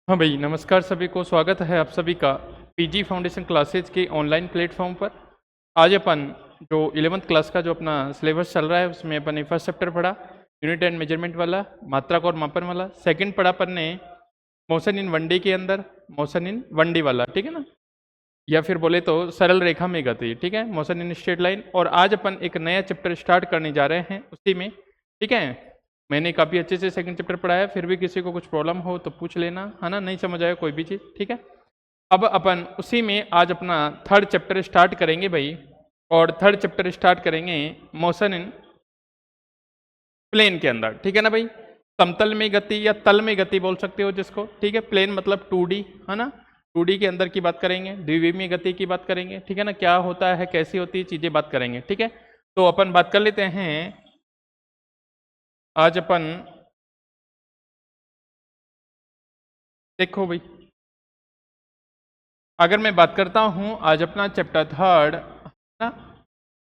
हाँ भाई, नमस्कार सभी को। स्वागत है आप सभी का पीजी फाउंडेशन क्लासेज के ऑनलाइन प्लेटफॉर्म पर। आज अपन जो 11th क्लास का जो अपना सिलेबस चल रहा है उसमें अपन ने फर्स्ट चैप्टर पढ़ा यूनिट एंड मेजरमेंट वाला, मात्रक और मापन वाला। सेकंड पढ़ा अपन ने मोशन इन वन डी के अंदर मोशन इन वन डी वाला, ठीक है ना, या फिर बोले तो सरल रेखा में गति, ठीक है, मोशन इन स्ट्रेट लाइन। और आज अपन एक नया चैप्टर स्टार्ट करने जा रहे हैं उसी में, ठीक है। मैंने काफ़ी अच्छे से सेकंड चैप्टर पढ़ाया, फिर भी किसी को कुछ प्रॉब्लम हो तो पूछ लेना, है ना, नहीं समझ आया कोई भी चीज़, ठीक है। अब अपन उसी में आज अपना थर्ड चैप्टर स्टार्ट करेंगे भाई। और थर्ड चैप्टर स्टार्ट करेंगे मोशन इन प्लेन के अंदर, ठीक है ना भाई। समतल में गति या तल में गति बोल सकते हो जिसको, ठीक है। प्लेन मतलब 2D, है ना। 2D के अंदर की बात करेंगे, द्विविमीय गति की बात करेंगे, ठीक है ना, क्या होता है, कैसी होती है चीज़ें बात करेंगे, ठीक है। तो अपन बात कर लेते हैं आज अपन, देखो भाई, अगर मैं बात करता हूं आज अपना चैप्टर थर्ड ना,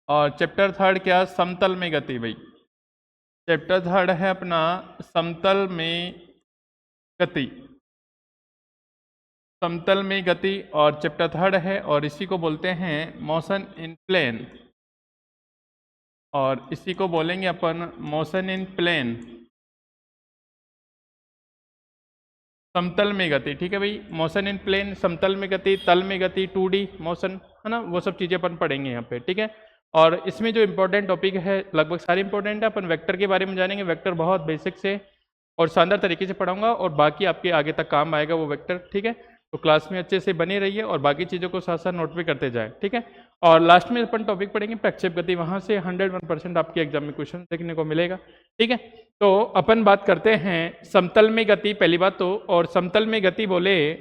और चैप्टर थर्ड क्या, समतल में गति भाई। चैप्टर थर्ड है अपना समतल में गति, समतल में गति और चैप्टर थर्ड है, और इसी को बोलते हैं मोशन इन प्लेन, और इसी को बोलेंगे अपन मोशन इन प्लेन, समतल में गति, ठीक है भाई। मोशन इन प्लेन, समतल में गति, तल में गति, 2D मोशन, है ना, वो सब चीज़ें अपन पढ़ेंगे यहाँ पे, ठीक है। और इसमें जो इंपॉर्टेंट टॉपिक है लगभग सारे इंपॉर्टेंट है। अपन वेक्टर के बारे में जानेंगे, वेक्टर बहुत बेसिक से और शानदार तरीके से पढ़ाऊंगा, और बाकी आपके आगे तक काम आएगा वो वेक्टर, ठीक है। तो क्लास में अच्छे से बने रहिए और बाकी चीज़ों को साथ साथ नोट भी करते जाए, ठीक है। और लास्ट में अपन टॉपिक पढ़ेंगे प्रक्षेप गति, वहाँ से 101% आपके एग्जाम में क्वेश्चन देखने को मिलेगा, ठीक है। तो अपन बात करते हैं समतल में गति, पहली बात तो, और समतल में गति बोले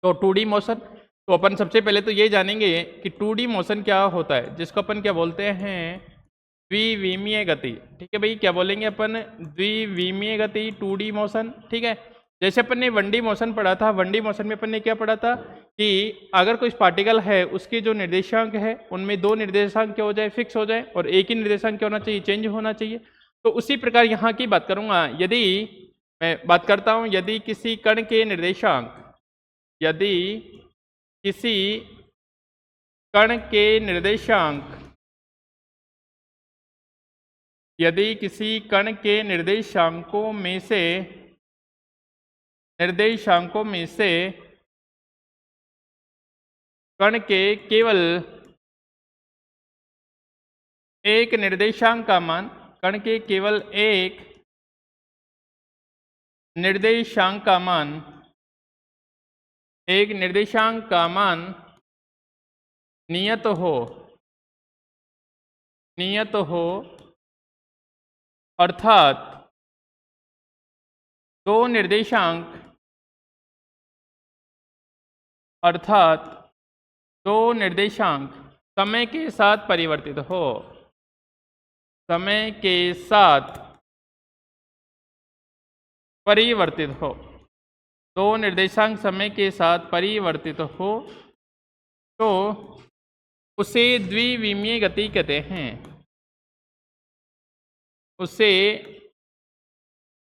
तो 2D मोशन। तो अपन सबसे पहले तो ये जानेंगे कि 2D मोशन क्या होता है, जिसको अपन क्या बोलते हैं, द्विविमीय गति, ठीक है भाई। क्या बोलेंगे अपन, द्विविमीय गति, 2D मोशन, ठीक है। जैसे अपन ने 1D मोशन पढ़ा था, 1D मोशन में अपन ने क्या पढ़ा था कि अगर कोई पार्टिकल है उसके जो निर्देशांक है उनमें दो निर्देशांक क्या हो जाए, फिक्स हो जाए, और एक ही निर्देशांक क्या होना चाहिए, चेंज होना चाहिए। तो उसी प्रकार यहाँ की बात करूँगा। यदि मैं बात करता हूँ, यदि किसी कण के निर्देशांक, यदि किसी कण के निर्देशांक, यदि किसी कण के निर्देशांकों में से कण के केवल एक निर्देशांक का मान, कण के केवल एक निर्देशांक का मान, एक निर्देशांक का मान नियत हो, अर्थात दो निर्देशांक, समय के साथ परिवर्तित हो, समय के साथ परिवर्तित हो, दो निर्देशांक समय के साथ परिवर्तित हो, तो उसे द्विविमीय गति कहते हैं, उसे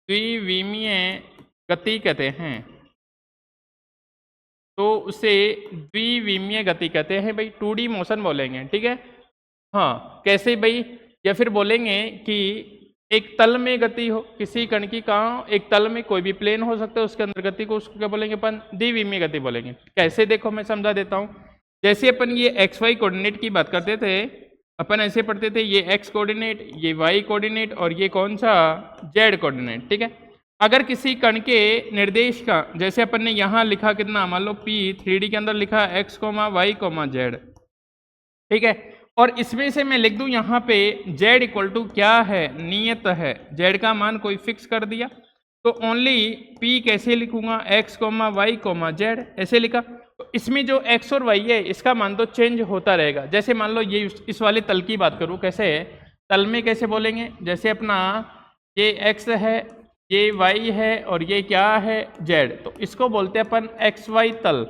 द्विविमीय गति कहते हैं। तो उसे द्विविमीय गति कहते हैं भाई, 2D मोशन बोलेंगे, ठीक है। हाँ, कैसे भाई, या फिर बोलेंगे कि एक तल में गति हो किसी कण की, कहाँ, एक तल में, कोई भी प्लेन हो सकता है उसके अंदर गति को, उसको क्या बोलेंगे अपन, द्विविमीय गति बोलेंगे। कैसे, देखो मैं समझा देता हूँ। जैसे अपन ये XY कोऑर्डिनेट की बात करते थे, अपन ऐसे पढ़ते थे, ये X कोऑर्डिनेट, ये Y कोऑर्डिनेट, और ये कौन सा, Z कोऑर्डिनेट, ठीक है। अगर किसी कण के निर्देश का, जैसे अपन ने यहाँ लिखा कितना, मान लो P 3D के अंदर लिखा X, Y, Z, ठीक है। और इसमें से मैं लिख दूं यहाँ पे Z इक्वल टू क्या है, नियत है, Z का मान कोई फिक्स कर दिया, तो ओनली P कैसे लिखूंगा, X, Y, Z, ऐसे लिखा। तो इसमें जो X और Y है इसका मान तो चेंज होता रहेगा। जैसे मान लो ये इस वाले तल की बात करूँ, कैसे है, तल में कैसे बोलेंगे, जैसे अपना ये X है, ये Y है, और ये क्या है, Z, तो इसको बोलते हैं अपन XY तल,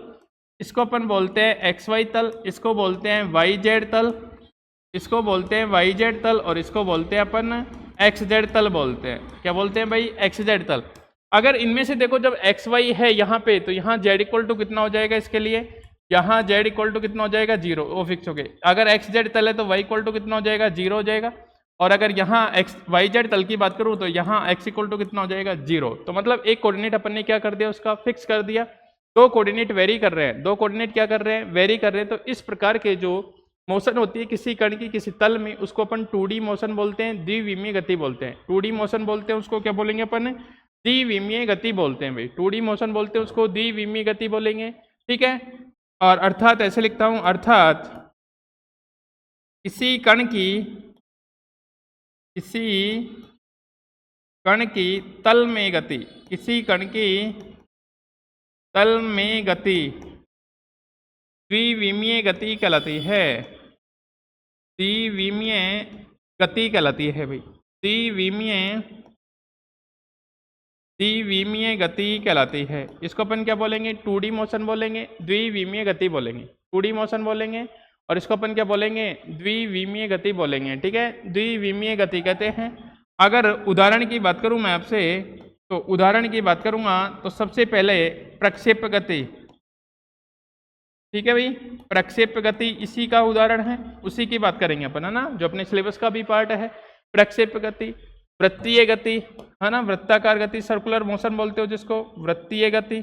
इसको अपन बोलते हैं XY तल, इसको बोलते हैं YZ तल, इसको बोलते हैं YZ तल, और इसको बोलते हैं अपन XZ तल बोलते हैं। क्या बोलते हैं भाई, XZ तल। अगर इनमें से देखो जब एक्स वाई है यहाँ पे, तो यहाँ जेड इक्वल टू कितना हो जाएगा इसके लिए, यहाँ जेड इक्वल टू कितना हो जाएगा 0, वो फिक्स हो गए। अगर एक्स जेड तल है तो वाई इक्वल टू कितना हो जाएगा 0 हो जाएगा। और अगर यहाँ एक्स वाई जेड तल की बात करूँ तो यहाँ एक्स इक्वल टू कितना हो जाएगा 0। तो मतलब एक कोऑर्डिनेट अपन ने क्या कर दिया, उसका फिक्स कर दिया। दो कोऑर्डिनेट वेरी कर रहे हैं, दो कोऑर्डिनेट क्या कर रहे हैं, वेरी कर रहे हैं। तो इस प्रकार के जो मोशन होती है किसी कण की किसी तल में, उसको अपन 2D मोशन बोलते हैं, द्विविमीय गति बोलते हैं। 2D मोशन बोलते हैं उसको क्या बोलेंगे अपन, द्विविमीय गति बोलते हैं भाई। 2D मोशन बोलते हैं उसको द्विविमीय गति बोलेंगे, ठीक है। और अर्थात ऐसे लिखता हूं, अर्थात किसी कण की तल में गति, किसी कण की तल में गति द्विविमीय गति कहलाती है, द्विविमीय गति कहलाती है भाई। द्विविमीय गति कहलाती है। इसको अपन क्या बोलेंगे, 2D मोशन बोलेंगे, द्विविमीय गति बोलेंगे। 2D मोशन बोलेंगे और इसको अपन क्या बोलेंगे, द्विविमीय गति बोलेंगे, ठीक है। द्विविमीय गति कहते हैं। अगर उदाहरण की बात करूं मैं आपसे, तो उदाहरण की बात करूंगा तो सबसे पहले प्रक्षेप गति, ठीक है भाई। प्रक्षेप गति इसी का उदाहरण है, उसी की बात करेंगे अपन, है ना, जो अपने सिलेबस का भी पार्ट है। प्रक्षेप गति, वृत्तीय गति, है ना, वृत्ताकार गति, सर्कुलर मोशन बोलते हो जिसको, वृत्तीय गति।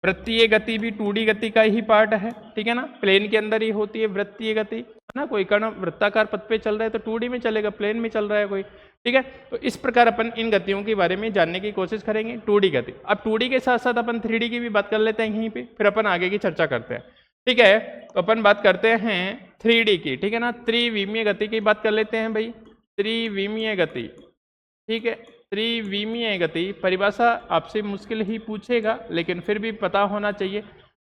वृत्तीय गति भी 2D गति का ही पार्ट है, ठीक है ना, प्लेन के अंदर ही होती है वृत्तीय गति, है ना। कोई कण वृत्ताकार पथ पे चल रहा है तो 2D में चलेगा, प्लेन में चल रहा है कोई, ठीक है। तो इस प्रकार अपन इन गतियों के बारे में जानने की कोशिश करेंगे, 2D गति। अब 2D के साथ साथ अपन 3D की भी बात कर लेते हैं यहीं पे, फिर अपन आगे की चर्चा करते हैं, ठीक है। तो अपन बात करते हैं 3D की, ठीक है ना, त्रिविमीय गति की बात कर लेते हैं भाई। त्रिविमीय गति, ठीक है। त्रिविमीय गति परिभाषा आपसे मुश्किल ही पूछेगा, लेकिन फिर भी पता होना चाहिए।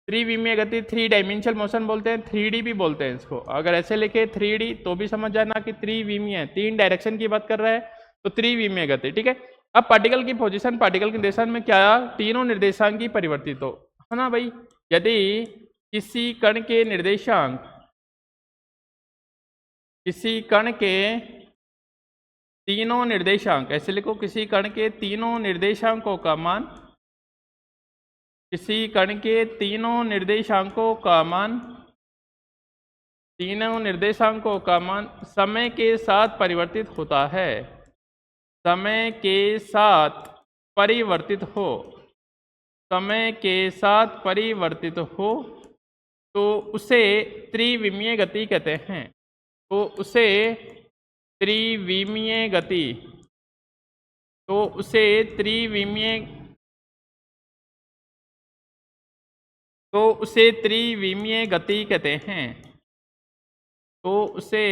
त्रिविमीय गति 3 डायमेंशनल मोशन बोलते हैं, 3D भी बोलते हैं इसको। अगर ऐसे लिखे 3D तो भी समझ जाना कि त्रिविमीय, 3 डायरेक्शन की बात कर रहा है, तो त्रिविमीय गति, ठीक है। अब पार्टिकल की पोजीशन, पार्टिकल के निर्देशांक में क्या, तीनों निर्देशांक की परिवर्तित हो, है ना भाई। यदि किसी कण के निर्देशांक, किसी कण के तीनों निर्देशांक, ऐसे लिखो, किसी कण के तीनों निर्देशांकों का मान, किसी कण के तीनों निर्देशांकों का मान, तीनों निर्देशांकों का मान समय के साथ परिवर्तित होता है, समय के साथ परिवर्तित हो, समय के साथ परिवर्तित हो, तो उसे त्रिविमीय गति कहते हैं। तो उसे त्रिविमीय गति, तो उसे त्रिविमीय, तो उसे त्रिविमीय गति कहते हैं। तो उसे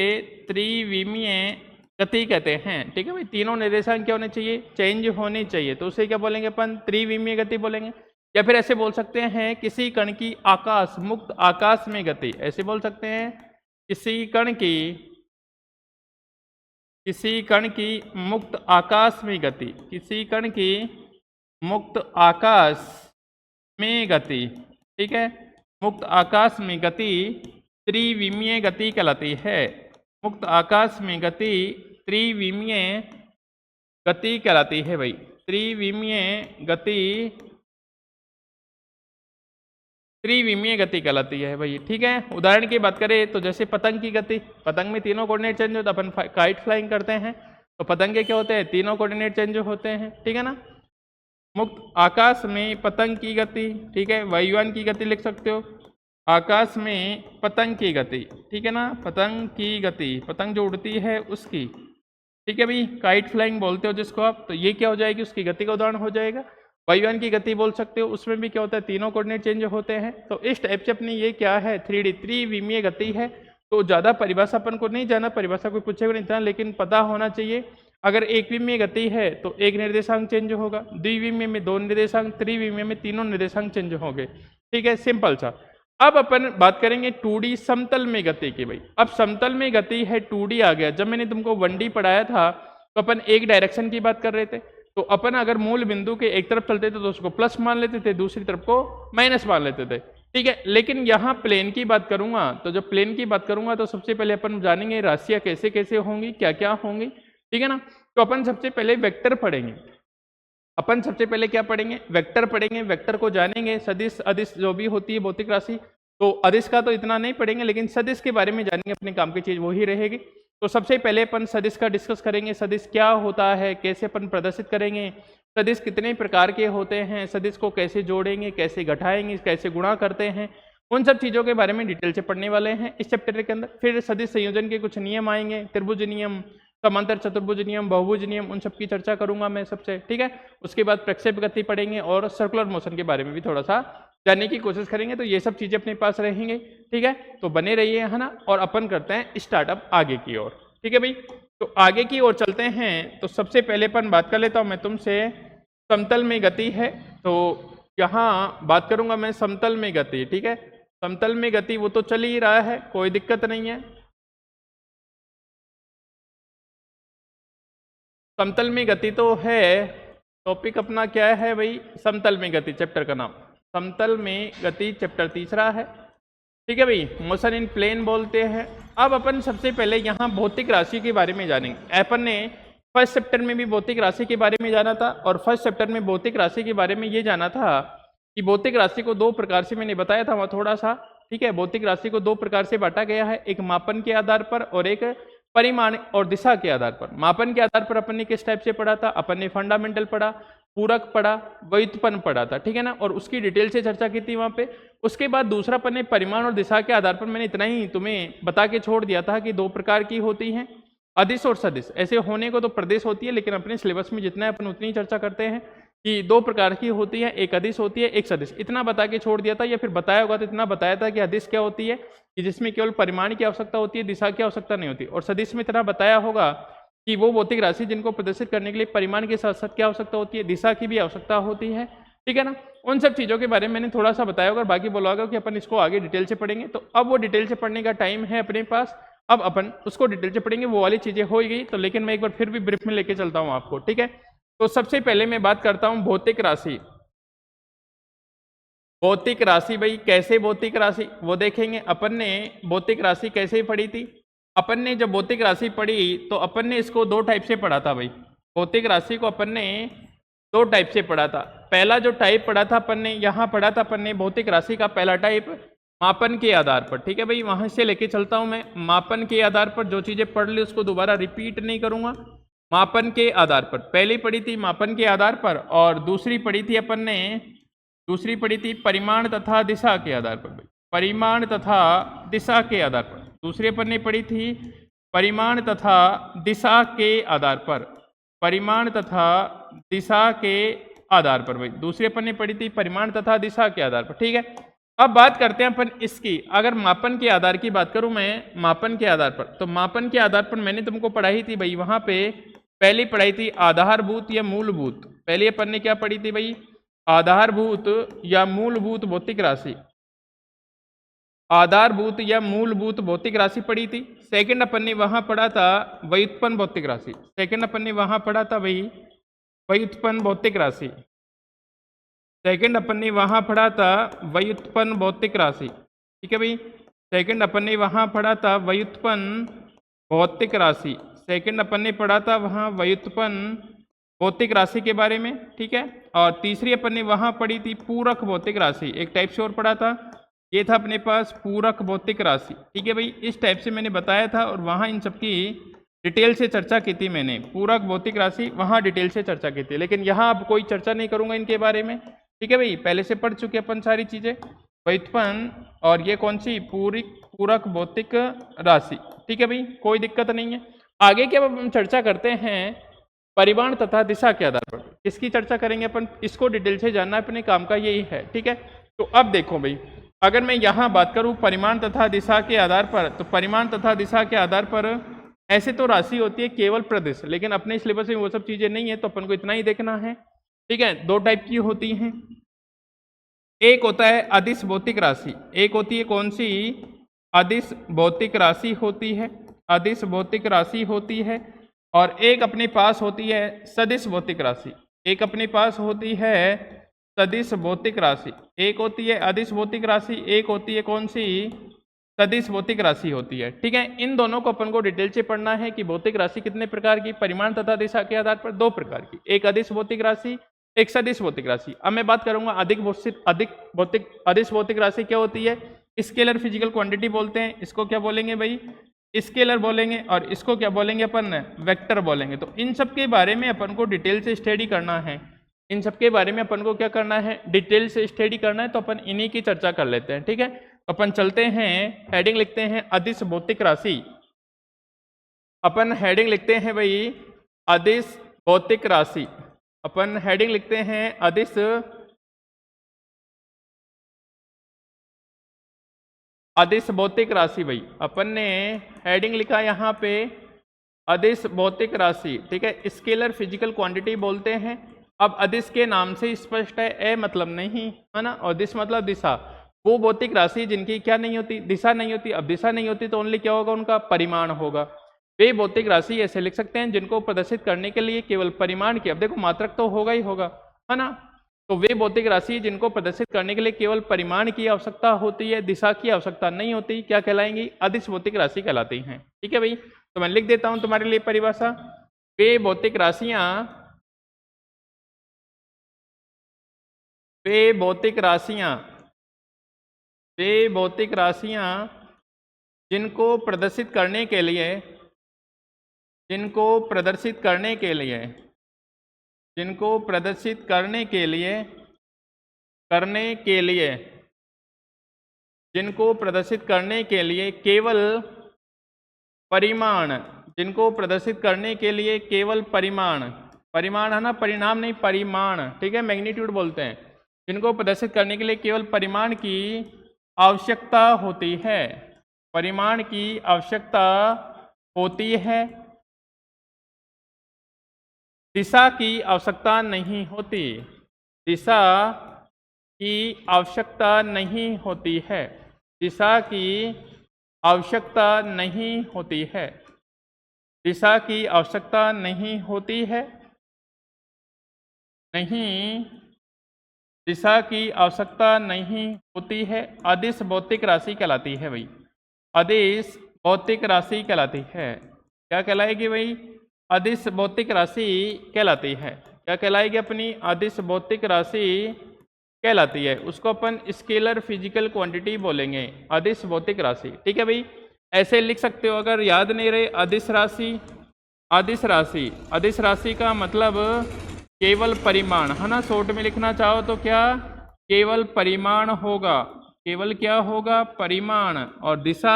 त्रिविमीय गति कहते हैं, ठीक है भाई। तीनों निर्देशांक क्या होने चाहिए, चेंज होने चाहिए, तो उसे क्या बोलेंगे अपन, त्रिविमीय गति बोलेंगे। या फिर ऐसे बोल सकते हैं किसी कण की आकाश मुक्त आकाश में गति, ऐसे बोल सकते हैं किसी कण की मुक्त आकाश में गति, किसी कण की मुक्त आकाश में गति, ठीक है। मुक्त आकाश में गति त्रिविमीय गति कहलाती है। मुक्त आकाश में गति त्रिविमीय गति कहलाती है भाई। त्रिविमीय गति, त्रिविमीय गति कहलाती है भाई, ठीक है। उदाहरण की बात करें तो जैसे पतंग की गति, पतंग में तीनों कोऑर्डिनेट चेंज होते हैं, अपन काइट फ्लाइंग करते हैं तो पतंग के क्या होते हैं, तीनों कोऑर्डिनेट चेंज होते हैं, ठीक है ना। मुक्त आकाश में पतंग की गति, ठीक है, वायुयान की गति लिख सकते हो, आकाश में पतंग की गति, ठीक है ना, पतंग की गति, पतंग जो उड़ती है उसकी, ठीक है भाई, काइट फ्लाइंग बोलते हो जिसको आप, तो ये क्या हो जाएगी, उसकी गति का उदाहरण हो जाएगा। वायुयान की गति बोल सकते हो, उसमें भी क्या होता है, तीनों कोऑर्डिनेट चेंज होते हैं। तो इस टाइप से अपनी ये क्या है, 3D त्रिविमीय गति है। तो ज़्यादा परिभाषा अपन को नहीं जाना, परिभाषा कोई पूछेगा नहीं था, लेकिन पता होना चाहिए अगर एक विमीय गति है तो एक निर्देशांक चेंज होगा, द्विविमीय में 2 निर्देशांक, त्रिविमीय में तीनों निर्देशांक चेंज होंगे, ठीक है, सिंपल सा। अब अपन बात करेंगे 2D समतल में गति की भाई। अब समतल में गति है, 2D आ गया। जब मैंने तुमको 1D पढ़ाया था तो अपन एक डायरेक्शन की बात कर रहे थे, तो अपन अगर मूल बिंदु के एक तरफ चलते थे तो उसको प्लस मान लेते थे, दूसरी तरफ को माइनस मान लेते थे, ठीक है। लेकिन यहाँ प्लेन की बात करूंगा, तो जब प्लेन की बात करूंगा तो सबसे पहले अपन जानेंगे राशियां कैसे कैसे होंगी, क्या क्या होंगी, ठीक है ना। तो अपन सबसे पहले वेक्टर पढ़ेंगे, अपन सबसे पहले क्या पढ़ेंगे, वेक्टर पढ़ेंगे, वेक्टर को जानेंगे, सदिश अदिश जो भी होती है भौतिक राशि, तो अदिश का तो इतना नहीं पढ़ेंगे, लेकिन सदिश के बारे में जानेंगे, अपने काम की चीज वही रहेगी। तो सबसे पहले अपन सदिश का डिस्कस करेंगे, सदिश क्या होता है, कैसे अपन प्रदर्शित करेंगे, सदिश कितने प्रकार के होते हैं, सदिश को कैसे जोड़ेंगे, कैसे घटाएंगे, कैसे गुणा करते हैं, उन सब चीज़ों के बारे में डिटेल से पढ़ने वाले हैं इस चैप्टर के अंदर। फिर सदिश संयोजन के कुछ नियम आएंगे, त्रिभुज नियम, समांतर चतुर्भुज नियम, बहुभुज नियम, उन सब की चर्चा करूंगा मैं सबसे, ठीक है। उसके बाद प्रक्षेप गति पढ़ेंगे और सर्कुलर मोशन के बारे में भी थोड़ा सा जानने की कोशिश करेंगे। तो ये सब चीज़ें अपने पास रहेंगे, ठीक है। तो बने रहिए, है ना। और अपन करते हैं स्टार्टअप आगे की ओर, ठीक है भाई। तो आगे की ओर चलते हैं। तो सबसे पहले अपन बात कर लेता हूँ मैं तुमसे, समतल में गति है। तो यहाँ बात करूंगा मैं समतल में गति, ठीक है। समतल में गति वो तो चल ही रहा है, कोई दिक्कत नहीं है। समतल में गति तो है, टॉपिक अपना क्या है भाई, समतल में गति, चैप्टर का नाम समतल में गति, चैप्टर तीसरा है, ठीक है भाई। मोशन इन प्लेन बोलते हैं। अब अपन सबसे पहले यहाँ भौतिक राशि के बारे में जानेंगे। अपन ने फर्स्ट चैप्टर में भी भौतिक राशि के बारे में जाना था, और फर्स्ट चैप्टर में भौतिक राशि के बारे में ये जाना था कि भौतिक राशि को दो प्रकार से, मैंने बताया था वहाँ थोड़ा सा, ठीक है। भौतिक राशि को दो प्रकार से बांटा गया है, एक मापन के आधार पर और एक परिमाण और दिशा के आधार पर। मापन के आधार पर अपन ने किस टाइप से पढ़ा था, अपन ने फंडामेंटल पढ़ा, पूरक पढ़ा, व्युत्पन्न पढ़ा था, ठीक है ना, और उसकी डिटेल से चर्चा की थी वहाँ पे। उसके बाद दूसरा अपन ने परिमाण और दिशा के आधार पर, मैंने इतना ही तुम्हें बता के छोड़ दिया था कि दो प्रकार की होती हैं, अदिश और सदिश। ऐसे होने को तो प्रदेश होती है, लेकिन अपने सिलेबस में जितना है अपन उतनी चर्चा करते हैं कि दो प्रकार की होती है, एक अदिश होती है, एक सदिश। इतना बता के छोड़ दिया था, या फिर बताया होगा तो इतना बताया था कि अदिश क्या होती है कि जिसमें केवल परिमाण की आवश्यकता होती है, दिशा की आवश्यकता नहीं होती, और सदिश में इतना बताया होगा कि वो भौतिक राशि जिनको प्रदर्शित करने के लिए परिमाण के साथ साथ क्या आवश्यकता होती है, दिशा की भी आवश्यकता होती है, ठीक है ना। उन सब चीज़ों के बारे में मैंने थोड़ा सा बताया होगा, बाकी बोला होगा कि अपन इसको आगे डिटेल से पढ़ेंगे। तो अब वो डिटेल से पढ़ने का टाइम है अपने पास, अब अपन उसको डिटेल से पढ़ेंगे, वो वाली चीज़ें हो गई। तो लेकिन मैं एक बार फिर भी ब्रीफ में लेके चलता हूँ आपको, ठीक है। तो सबसे पहले मैं बात करता हूँ भौतिक राशि। भौतिक राशि भाई, कैसे भौतिक राशि वो देखेंगे। अपन ने भौतिक राशि कैसे पढ़ी थी, अपन ने जब भौतिक राशि पढ़ी तो अपन ने इसको दो टाइप से पढ़ा था भाई। भौतिक राशि को अपन ने दो टाइप से पढ़ा था। पहला जो टाइप पढ़ा था अपन ने, यहाँ पढ़ा था अपन ने भौतिक राशि का पहला टाइप मापन के आधार पर, ठीक है भाई। वहां से लेके चलता हूं मैं, मापन के आधार पर जो चीजें पढ़ ली उसको दोबारा रिपीट नहीं करूंगा। मापन के आधार पर पहली पढ़ी थी मापन के आधार पर, और दूसरी पढ़ी थी अपन ने, दूसरी पढ़ी थी परिमाण तथा दिशा के आधार पर। परिमाण तथा दिशा के आधार पर दूसरी अपन ने पढ़ी थी परिमाण तथा दिशा के आधार पर, परिमाण तथा दिशा के आधार पर भाई दूसरी अपन ने पढ़ी थी परिमाण तथा दिशा के आधार पर, ठीक है। अब बात करते हैं अपन इसकी। अगर मापन के आधार की बात करूं मैं, मापन के आधार पर, तो मापन के आधार पर मैंने तुमको पढ़ाई थी भाई, वहां पे पहली पढ़ाई थी आधारभूत या मूलभूत। पहले अपन ने क्या पढ़ी थी भाई, आधारभूत या मूलभूत भौतिक राशि, आधारभूत या मूलभूत भौतिक राशि पढ़ी थी। सेकंड अपन ने वहां पढ़ा था व्युत्पन्न भौतिक राशि, सेकंड अपन ने वहां पढ़ा था भाई व्युत्पन्न भौतिक राशि, सेकंड अपन ने वहां पढ़ा था व्युत्पन्न भौतिक राशि, ठीक है भाई। सेकंड अपन ने वहां पढ़ा था व्युत्पन्न भौतिक राशि, सेकंड अपन ने पढ़ा था वहां व्युत्पन्न भौतिक राशि के बारे में, ठीक है। और तीसरी अपन ने वहां पढ़ी थी पूरक भौतिक राशि, एक टाइप से और पढ़ा था, ये था अपने पास पूरक भौतिक राशि, ठीक है भाई। इस टाइप से मैंने बताया था, और वहां इन सबकी डिटेल से चर्चा की थी मैंने। पूरक भौतिक राशि वहां डिटेल से चर्चा की थी, लेकिन यहाँ अब कोई चर्चा नहीं करूंगा इनके बारे में, ठीक है भाई। पहले से पढ़ चुके अपन सारी चीजें, व्युत्पन्न और ये कौन सी पूरक भौतिक राशि, ठीक है भाई, कोई दिक्कत नहीं है। आगे के अब हम चर्चा करते हैं परिमाण तथा दिशा के आधार पर। किसकी चर्चा करेंगे अपन, इसको डिटेल से जानना अपने काम का यही है, ठीक है। तो अब देखो भाई, अगर मैं यहाँ बात करूँ परिमाण तथा दिशा के आधार पर, तो परिमाण तथा दिशा के आधार पर ऐसे तो राशि होती है केवल प्रदेश, लेकिन अपने सिलेबस में वो सब चीजें नहीं है, तो अपन को इतना ही देखना है, ठीक है। दो टाइप की होती हैं, एक होता है अदिश भौतिक राशि, एक होती है कौन सी, अदिश भौतिक राशि होती है, अदिश भौतिक राशि होती है। और एक अपने पास होती है सदिश भौतिक राशि, एक अपने पास होती है सदिश भौतिक राशि, एक होती है अदिश भौतिक राशि, एक होती है कौन सी, सदिश भौतिक राशि होती है। ठीक है, इन दोनों को अपन को डिटेल से पढ़ना है कि भौतिक राशि कितने प्रकार की, परिमाण तथा दिशा के आधार पर दो प्रकार की, एक अदिश भौतिक राशि, एक सदिश भौतिक राशि। अब मैं बात करूंगा अदिश भौतिक राशि क्या होती है। स्केलर फिजिकल क्वांटिटी बोलते हैं, इसको क्या बोलेंगे भाई, स्केलर बोलेंगे, और इसको क्या बोलेंगे अपन, वेक्टर बोलेंगे। तो इन सब के बारे में अपन को डिटेल से स्टडी करना है, इन सब के बारे में अपन को क्या करना है, डिटेल से स्टडी करना है। तो अपन इन्हीं की चर्चा कर लेते हैं। ठीक है, तो अपन चलते हैं, हेडिंग लिखते हैं अदिश भौतिक राशि। अपन हेडिंग लिखते हैं भाई अदिश भौतिक राशि, अपन हेडिंग लिखते हैं अदिश भौतिक राशि। भाई अपन ने हेडिंग लिखा यहाँ पे अदिश भौतिक राशि। ठीक है, स्केलर फिजिकल क्वांटिटी बोलते हैं। अब अदिश के नाम से स्पष्ट है, ए मतलब नहीं है ना, और दिश मतलब दिशा। वो भौतिक राशि जिनकी क्या नहीं होती, दिशा नहीं होती। अब दिशा नहीं होती तो ओनली क्या होगा, उनका परिमाण होगा। वे भौतिक राशि ऐसे लिख सकते हैं जिनको प्रदर्शित करने के लिए केवल परिमाण की, अब देखो मात्रक तो होगा ही होगा, है ना। तो वे भौतिक राशि जिनको प्रदर्शित करने के लिए केवल परिमाण की आवश्यकता होती है, दिशा की आवश्यकता नहीं होती, क्या कहलाएंगी, अदिश भौतिक राशि कहलाती हैं। ठीक है भाई, तो मैं लिख देता हूं तुम्हारे लिए परिभाषा। वे भौतिक राशियां जिनको प्रदर्शित करने के लिए केवल परिमाण है ना, परिणाम नहीं, परिमाण। ठीक है, मैग्नीट्यूड बोलते हैं। जिनको प्रदर्शित करने के लिए केवल परिमाण की आवश्यकता होती है, परिमाण की आवश्यकता होती है, दिशा की आवश्यकता नहीं होती, दिशा की आवश्यकता नहीं होती है, दिशा की आवश्यकता नहीं होती है, दिशा की आवश्यकता नहीं होती है, नहीं, दिशा की आवश्यकता नहीं होती है, अदिश भौतिक राशि कहलाती है भाई, अदिश भौतिक राशि कहलाती है। क्या कहलाएगी भाई, अदिश भौतिक राशि कहलाती है। क्या कहलाएगी अपनी, अदिश भौतिक राशि कहलाती है। उसको अपन स्केलर फिजिकल क्वांटिटी बोलेंगे, अदिश भौतिक राशि। ठीक है भाई, ऐसे लिख सकते हो अगर याद नहीं रहे, अदिश राशि, अदिश राशि, अदिश राशि का मतलब केवल परिमाण है ना। शॉर्ट में लिखना चाहो तो क्या, केवल परिमाण होगा, केवल क्या होगा, परिमाण, और दिशा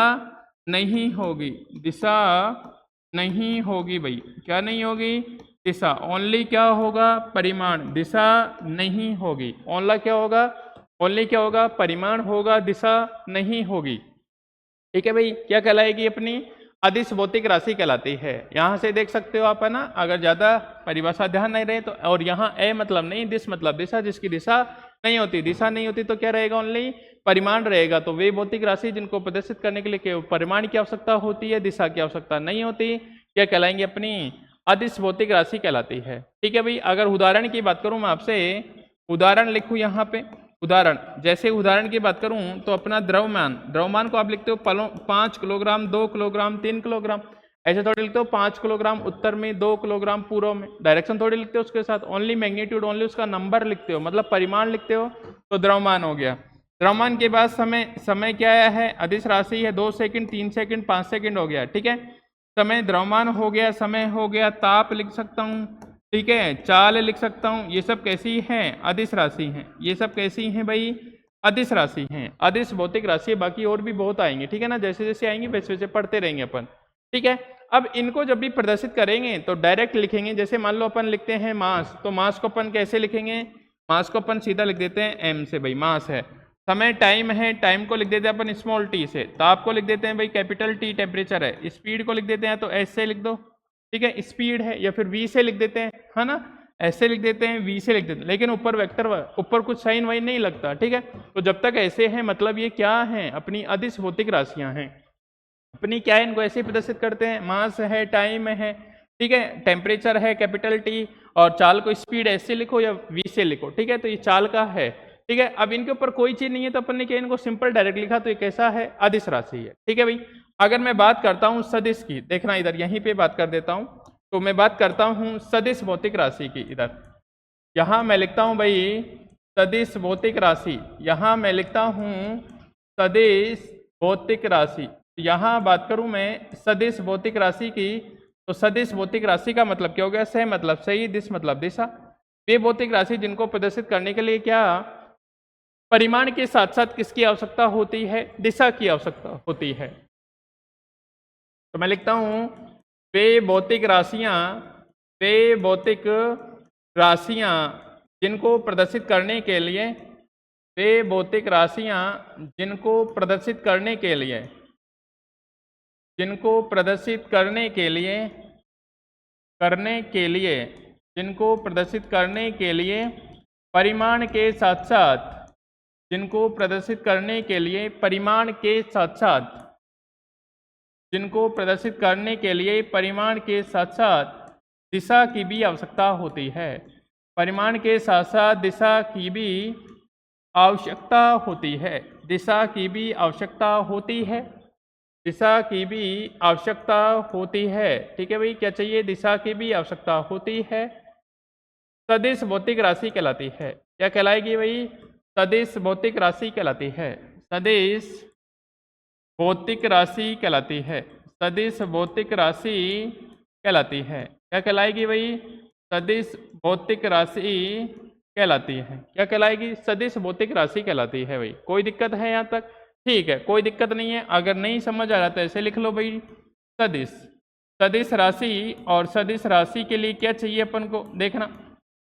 नहीं होगी, दिशा नहीं होगी भाई, क्या नहीं होगी, दिशा। ओनली क्या होगा, परिमाण, दिशा नहीं होगी। ओनली क्या होगा, ओनली क्या होगा, परिमाण होगा, दिशा नहीं होगी। ठीक है भाई, क्या कहलाएगी अपनी, अदिश भौतिक राशि कहलाती है। यहां से देख सकते हो आप, है ना, अगर ज्यादा परिभाषा ध्यान नहीं रहे तो। और यहाँ ए मतलब नहीं, दिश मतलब दिशा, जिसकी दिशा नहीं होती, दिशा नहीं होती तो क्या रहेगा, ओनली परिमाण रहेगा। तो वे भौतिक राशि जिनको प्रदर्शित करने के लिए केवल परिमाण की आवश्यकता होती है, दिशा की आवश्यकता नहीं होती, क्या कहलाएंगे, अपनी अदिश भौतिक राशि कहलाती है। ठीक है भाई, अगर उदाहरण की बात करूं मैं आपसे, उदाहरण लिखूं यहाँ पे, उदाहरण, जैसे उदाहरण की बात करूं तो अपना द्रव्यमान को आप लिखते हो 5 किलोग्राम, 2 किलोग्राम, 3 किलोग्राम, ऐसे थोड़ी लिखते हो 5 किलोग्राम उत्तर में, 2 किलोग्राम पूर्व में, डायरेक्शन थोड़ी लिखते हो उसके साथ, ओनली मैग्नीट्यूड, ओनली उसका नंबर लिखते हो, मतलब परिमाण लिखते हो, तो द्रव्यमान हो गया। द्रव्यमान के बाद समय क्या है, अदिश राशि है, 2 सेकंड, 3 सेकंड, 5 सेकंड हो गया। ठीक है, समय द्रव्यमान हो गया, समय हो गया, ताप लिख सकता हूँ, ठीक है, चाल लिख सकता हूँ, ये सब कैसी हैं, अदिश राशि हैं, ये सब कैसी हैं भाई, अदिश राशि हैं, अदिश भौतिक राशि। बाकी और भी बहुत आएंगे, ठीक है ना, जैसे जैसे आएंगे वैसे वैसे पढ़ते रहेंगे अपन। ठीक है, अब इनको जब भी प्रदर्शित करेंगे तो डायरेक्ट लिखेंगे। जैसे मान लो अपन लिखते हैं मास, तो मास को अपन कैसे लिखेंगे, मास को अपन सीधा लिख देते हैं एम से, भाई मास है। समय टाइम है, टाइम को लिख देते हैं अपन स्मॉल टी से। ताप को लिख देते हैं भाई कैपिटल टी, टेम्परेचर है। स्पीड को लिख देते हैं तो एस से लिख दो, ठीक है, स्पीड है, या फिर वी से लिख देते हैं, है ना, ऐसे लिख देते हैं, वी से लिख देते हैं, लेकिन ऊपर वेक्टर, ऊपर कुछ साइन वाइन नहीं लगता। ठीक है, तो जब तक ऐसे हैं मतलब ये क्या है, अपनी अदिश भौतिक राशियां हैं, अपनी क्या है, इनको ऐसे प्रदर्शित करते हैं। मास है, टाइम है, ठीक है, टेम्परेचर है कैपिटल टी, और चाल को स्पीड ऐसे लिखो या वी से लिखो। ठीक है, तो ये चाल का है, ठीक है। अब इनके ऊपर कोई चीज नहीं है तो अपन ने क्या इनको सिंपल डायरेक्ट लिखा, तो ये कैसा है, अदिश राशि है। ठीक है भाई। अगर मैं बात करता हूँ सदिश की, देखना इधर यहीं पे बात कर देता हूँ, तो मैं बात करता हूँ सदिश भौतिक राशि की। इधर यहाँ मैं लिखता हूँ भाई सदिश भौतिक राशि, यहाँ मैं लिखता हूँ सदिश भौतिक राशि। यहाँ बात करूँ मैं सदिश भौतिक राशि की, तो सदिश भौतिक राशि का मतलब क्या हो गया, सह मतलब सही, दिश मतलब दिशा। वे भौतिक राशि जिनको प्रदर्शित करने के लिए क्या परिमाण के साथ साथ किसकी आवश्यकता होती है, दिशा की आवश्यकता होती है। तो मैं लिखता हूं वे भौतिक राशियां जिनको प्रदर्शित करने के लिए, वे भौतिक राशियां जिनको प्रदर्शित करने के लिए, जिनको प्रदर्शित करने के लिए जिनको प्रदर्शित करने के लिए परिमाण के साथ साथ, जिनको प्रदर्शित करने के लिए परिमाण के साथ साथ, जिनको प्रदर्शित करने के लिए परिमाण के साथ साथ दिशा की भी आवश्यकता होती है। परिमाण के साथ साथ दिशा की भी आवश्यकता होती है, दिशा की भी आवश्यकता होती है, दिशा की भी आवश्यकता होती है। ठीक है भाई, क्या चाहिए, दिशा की भी आवश्यकता होती है। सदिश भौतिक राशि कहलाती है, क्या कहलाएगी भाई, सदिश भौतिक राशि कहलाती है, सदिश भौतिक राशि कहलाती है, सदिश भौतिक राशि कहलाती है। क्या कहलाएगी भाई, सदिश भौतिक राशि कहलाती है। क्या कहलाएगी, सदिश भौतिक राशि कहलाती है भाई। कोई दिक्कत है यहाँ तक, ठीक है, कोई दिक्कत नहीं है। अगर नहीं समझ आ रहा तो ऐसे लिख लो भाई, सदिश राशि। और सदिश राशि के लिए क्या चाहिए अपन को, देखना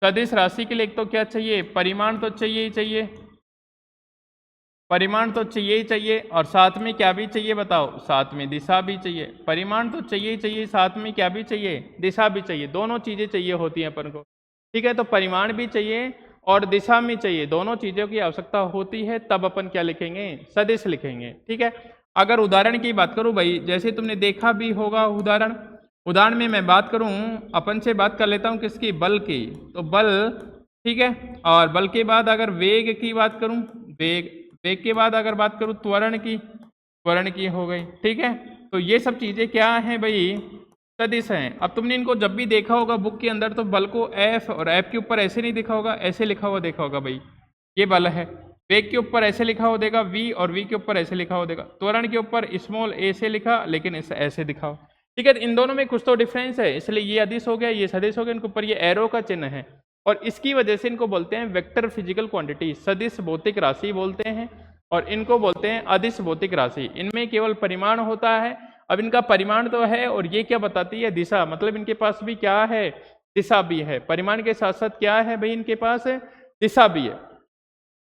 सदिश राशि के लिए एक तो क्या चाहिए, परिमाण तो चाहिए ही चाहिए, परिमाण तो चाहिए ही चाहिए, और साथ में क्या भी चाहिए बताओ, साथ में दिशा भी चाहिए। परिमाण तो चाहिए ही चाहिए, साथ में क्या भी चाहिए, दिशा भी चाहिए, दोनों चीजें चाहिए होती हैं अपन को। ठीक है, तो परिमाण भी चाहिए और दिशा भी चाहिए, दोनों चीजों की आवश्यकता होती है, तब अपन क्या लिखेंगे, सदिश लिखेंगे। ठीक है। अगर उदाहरण की बात करूं भाई, जैसे तुमने देखा भी होगा उदाहरण में मैं बात करूं, अपन से बात कर लेता हूं किसकी, बल की, तो बल, ठीक है। और बल के बाद अगर वेग की बात करूं, वेग के बाद अगर बात करूं त्वरण की हो गई। ठीक है, तो ये सब चीजें क्या हैं भाई, सदिश हैं। अब तुमने इनको जब भी देखा होगा बुक के अंदर, तो बल को एफ, और एफ के ऊपर ऐसे नहीं लिखा होगा, ऐसे लिखा हुआ देखा होगा भाई, ये बल है। वेग के ऊपर ऐसे लिखा हुआ देगा वी, और वी के ऊपर ऐसे लिखा हुआ देगा। त्वरण के ऊपर स्मॉल ए से लिखा, लेकिन ऐसे दिखा हो। ठीक है, इन दोनों में कुछ तो डिफरेंस है, इसलिए ये अदिश हो गया, ये सदिश हो गया, इनके ऊपर ये एरो का चिन्ह है, और इसकी वजह से इनको बोलते हैं वेक्टर फिजिकल क्वांटिटी, सदिश भौतिक राशि बोलते हैं, और इनको बोलते हैं अदिश भौतिक राशि। इनमें केवल परिमाण होता है। अब इनका परिमाण तो है, और ये क्या बताती है, दिशा, मतलब इनके पास भी क्या है, दिशा भी है। परिमाण के साथ साथ क्या है भाई, इनके पास दिशा भी है।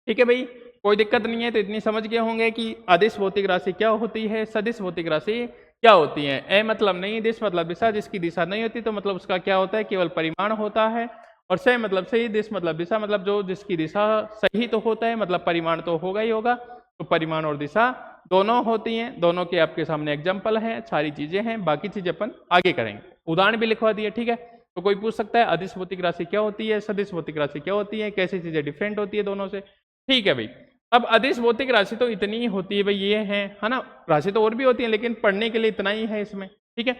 ठीक है भाई, कोई दिक्कत नहीं है। तो इतनी समझ गए होंगे कि अदिश भौतिक राशि क्या होती है, सदिश भौतिक राशि क्या होती है। ए मतलब नहीं, दिश मतलब दिशा, जिसकी दिशा नहीं होती तो मतलब उसका क्या होता है, केवल परिमाण होता है। और से मतलब सही, दिश मतलब दिशा, मतलब जो जिसकी दिशा सही तो होता है, मतलब परिमाण तो होगा ही होगा। तो परिमाण और दिशा दोनों होती हैं, दोनों के आपके सामने एग्जाम्पल हैं, सारी चीजें हैं, बाकी चीजें अपन आगे करेंगे। उदाहरण भी लिखवा दिए। ठीक है, तो कोई पूछ सकता है अदिश भौतिक राशि क्या होती है, सदिश भौतिक राशि क्या होती है, कैसी चीजें डिफरेंट होती है दोनों से। ठीक है भाई, अब अदिश भौतिक राशि तो इतनी ही होती है भाई, ये है ना। राशि तो और भी होती है, लेकिन पढ़ने के लिए इतना ही है इसमें। ठीक है,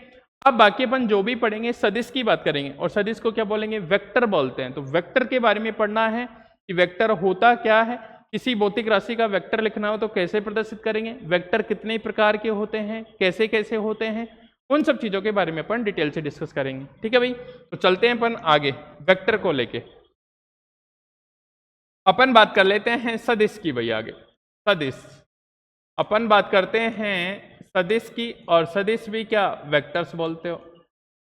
अब बाकी अपन जो भी पढ़ेंगे सदिश की बात करेंगे, और सदिश को क्या बोलेंगे, वेक्टर बोलते हैं। तो वेक्टर के बारे में पढ़ना है कि वेक्टर होता क्या है। किसी भौतिक राशि का वेक्टर लिखना हो तो कैसे प्रदर्शित करेंगे, वेक्टर कितने प्रकार के होते हैं, कैसे कैसे होते हैं, उन सब चीजों के बारे में अपन डिटेल से डिस्कस करेंगे। ठीक है भाई, तो चलते हैं अपन आगे वेक्टर को लेके। अपन बात कर लेते हैं सदिश की भाई। आगे सदिश अपन बात करते हैं सदिश की, और सदिश भी क्या वेक्टर्स बोलते हो,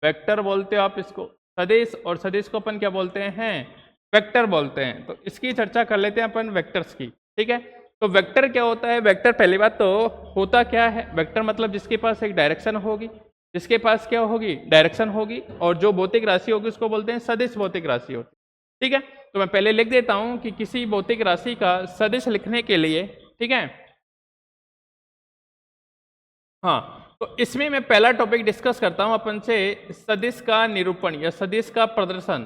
वेक्टर बोलते हो आप इसको। सदिश और सदिश को अपन क्या बोलते हैं, वेक्टर बोलते हैं। तो इसकी चर्चा कर लेते हैं अपन वेक्टर्स की। ठीक है, तो वेक्टर क्या होता है, वेक्टर पहली बात तो होता क्या है, वेक्टर मतलब जिसके पास एक डायरेक्शन होगी, जिसके पास क्या होगी, डायरेक्शन होगी, और जो भौतिक राशि होगी उसको बोलते हैं सदिश भौतिक राशि होती है। ठीक है, तो मैं पहले लिख देता हूं कि किसी भौतिक राशि का सदिश लिखने के लिए, ठीक है, हाँ, तो इसमें मैं पहला टॉपिक डिस्कस करता हूं अपन से, सदिश का निरूपण या सदिश का प्रदर्शन।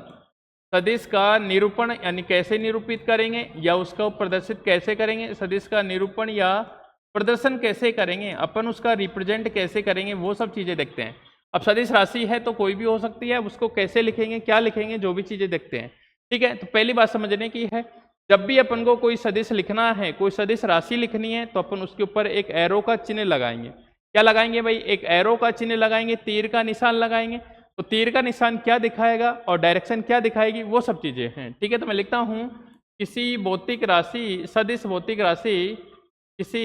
सदिश का निरूपण यानी कैसे निरूपित करेंगे या उसका प्रदर्शित कैसे करेंगे, सदिश का निरूपण या प्रदर्शन कैसे करेंगे, अपन उसका रिप्रेजेंट कैसे करेंगे, वो सब चीज़ें देखते हैं। अब सदिश राशि है तो कोई भी हो सकती है, उसको कैसे लिखेंगे, क्या लिखेंगे, जो भी चीज़ें देखते हैं। ठीक है, तो पहली बात समझने की है, जब भी अपन को कोई सदिश लिखना है, कोई सदिश राशि लिखनी है, तो अपन उसके ऊपर एक एरो का चिन्ह लगाएंगे। क्या लगाएंगे भाई? एक एरो का चिन्ह लगाएंगे, तीर का निशान लगाएंगे। तो तीर का निशान क्या दिखाएगा और डायरेक्शन क्या दिखाएगी, वो सब चीज़ें हैं। ठीक है, तो मैं लिखता हूँ किसी भौतिक राशि, सदिश भौतिक राशि, किसी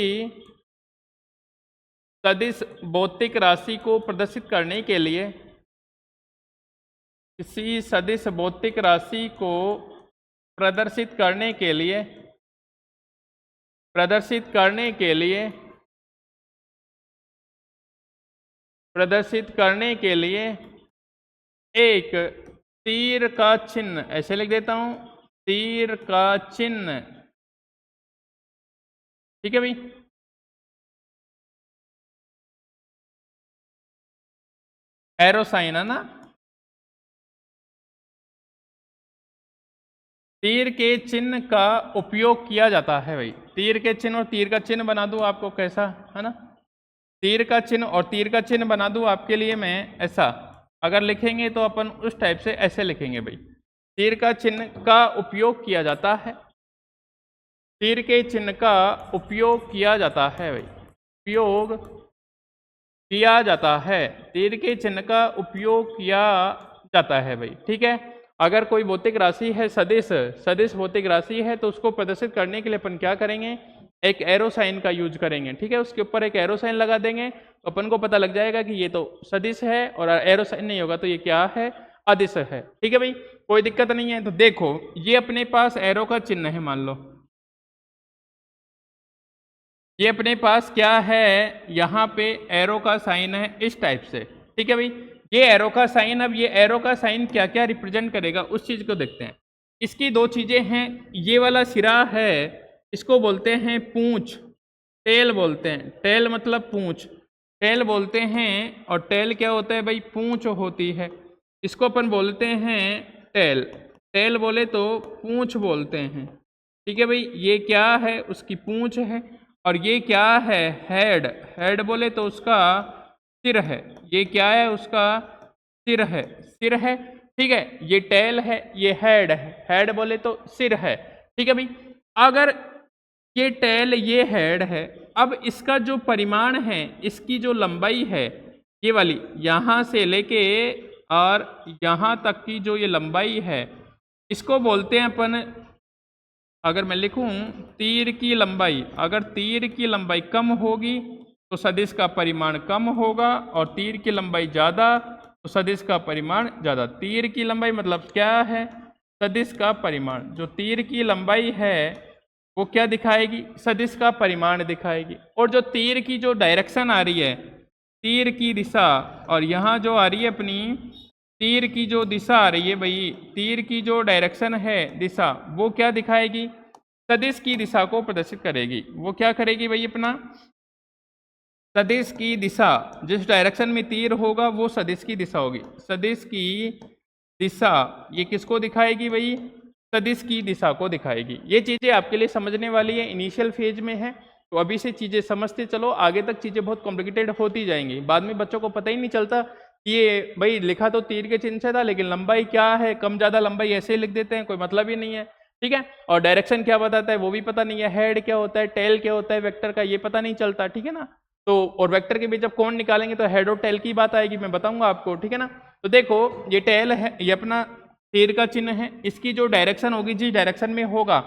सदिश भौतिक राशि को प्रदर्शित करने के लिए, किसी सदिश भौतिक राशि को प्रदर्शित करने के लिए, प्रदर्शित करने के लिए, प्रदर्शित करने के लिए एक तीर का चिन्ह, ऐसे लिख देता हूं, तीर का चिन्ह। ठीक है भाई, एरो साइन है ना, तीर के चिन्ह का उपयोग किया जाता है भाई। तीर के चिन्ह और तीर का चिन्ह बना दूं आपको, कैसा है ना, तीर का चिन्ह और तीर का चिन्ह बना दूं आपके लिए मैं ऐसा। अगर लिखेंगे तो अपन उस टाइप से ऐसे लिखेंगे भाई, तीर का चिन्ह का उपयोग किया जाता है, तीर के चिन्ह का उपयोग किया जाता है भाई, उपयोग किया जाता है, तीर के चिन्ह का उपयोग किया जाता है भाई। ठीक है, अगर कोई भौतिक राशि है सदिश, सदिश भौतिक राशि है, तो उसको प्रदर्शित करने के लिए अपन क्या करेंगे, एक एरो साइन का यूज करेंगे। ठीक है, उसके ऊपर एक एरो साइन लगा देंगे तो अपन को पता लग जाएगा कि ये तो सदिश है, और एरो साइन नहीं होगा तो ये क्या है, अदिश है। ठीक है भाई, कोई दिक्कत नहीं है। तो देखो ये अपने पास एरो का चिन्ह है, मान लो ये अपने पास क्या है, यहाँ पे एरो का साइन है इस टाइप से। ठीक है भाई, ये एरो का साइन, अब ये एरो का साइन क्या क्या रिप्रेजेंट करेगा उस चीज को देखते हैं। इसकी दो चीजें हैं, ये वाला सिरा है इसको बोलते हैं पूंछ, टेल बोलते हैं, टेल मतलब पूंछ, टेल बोलते हैं। और टेल क्या होता है भाई, पूंछ होती है, इसको अपन बोलते हैं टेल, टेल बोले तो पूंछ बोलते हैं। ठीक है भाई, ये क्या है, उसकी पूंछ है। और ये क्या है, हेड, हेड बोले तो उसका सिर है, ये क्या है, उसका सिर है, सिर है। ठीक है, ये टेल है, ये हेड है, हेड बोले तो सिर है। ठीक है भाई, अगर ये टेल ये हेड है, अब इसका जो परिमाण है, इसकी जो लंबाई है, ये वाली यहाँ से लेके और यहाँ तक की जो ये लंबाई है, इसको बोलते हैं अपन, अगर मैं लिखूं तीर की लंबाई, अगर तीर की लंबाई कम होगी तो सदिश का परिमाण कम होगा, और तीर की लंबाई ज़्यादा तो सदिश का परिमाण ज़्यादा। तीर की लंबाई मतलब क्या है, सदिश का परिमाण। जो तीर की लंबाई है वो क्या दिखाएगी, सदिश का परिमाण दिखाएगी। और जो तीर की जो डायरेक्शन आ रही है, तीर की दिशा, और यहाँ जो आ रही है अपनी तीर की जो दिशा आ रही है भाई, तीर की जो डायरेक्शन है दिशा, वो क्या दिखाएगी, सदिश की दिशा को प्रदर्शित करेगी। वो क्या करेगी भाई, अपना सदिश की दिशा, जिस डायरेक्शन में तीर होगा वो सदिश की दिशा होगी, सदिश की दिशा ये किसको दिखाएगी भाई, सदिश की दिशा को दिखाएगी। ये चीज़ें आपके लिए समझने वाली है, इनिशियल फेज में है, तो अभी से चीज़ें समझते चलो, आगे तक चीज़ें बहुत कॉम्प्लिकेटेड होती जाएंगी। बाद में बच्चों को पता ही नहीं चलता कि ये भाई लिखा तो तीर के चिन्ह से था, लेकिन लंबाई क्या है, कम ज़्यादा लंबाई ऐसे ही लिख देते हैं, कोई मतलब ही नहीं है। ठीक है, और डायरेक्शन क्या बताता है वो भी पता नहीं है, हेड क्या होता है, टेल क्या होता है वेक्टर का, ये पता नहीं चलता। ठीक है ना, तो और वेक्टर के बीच जब कोण निकालेंगे तो हेड और टेल की बात आएगी, मैं बताऊंगा आपको। ठीक है ना, तो देखो ये टेल है, ये अपना तीर का चिन्ह है, इसकी जो डायरेक्शन होगी, जिस डायरेक्शन में होगा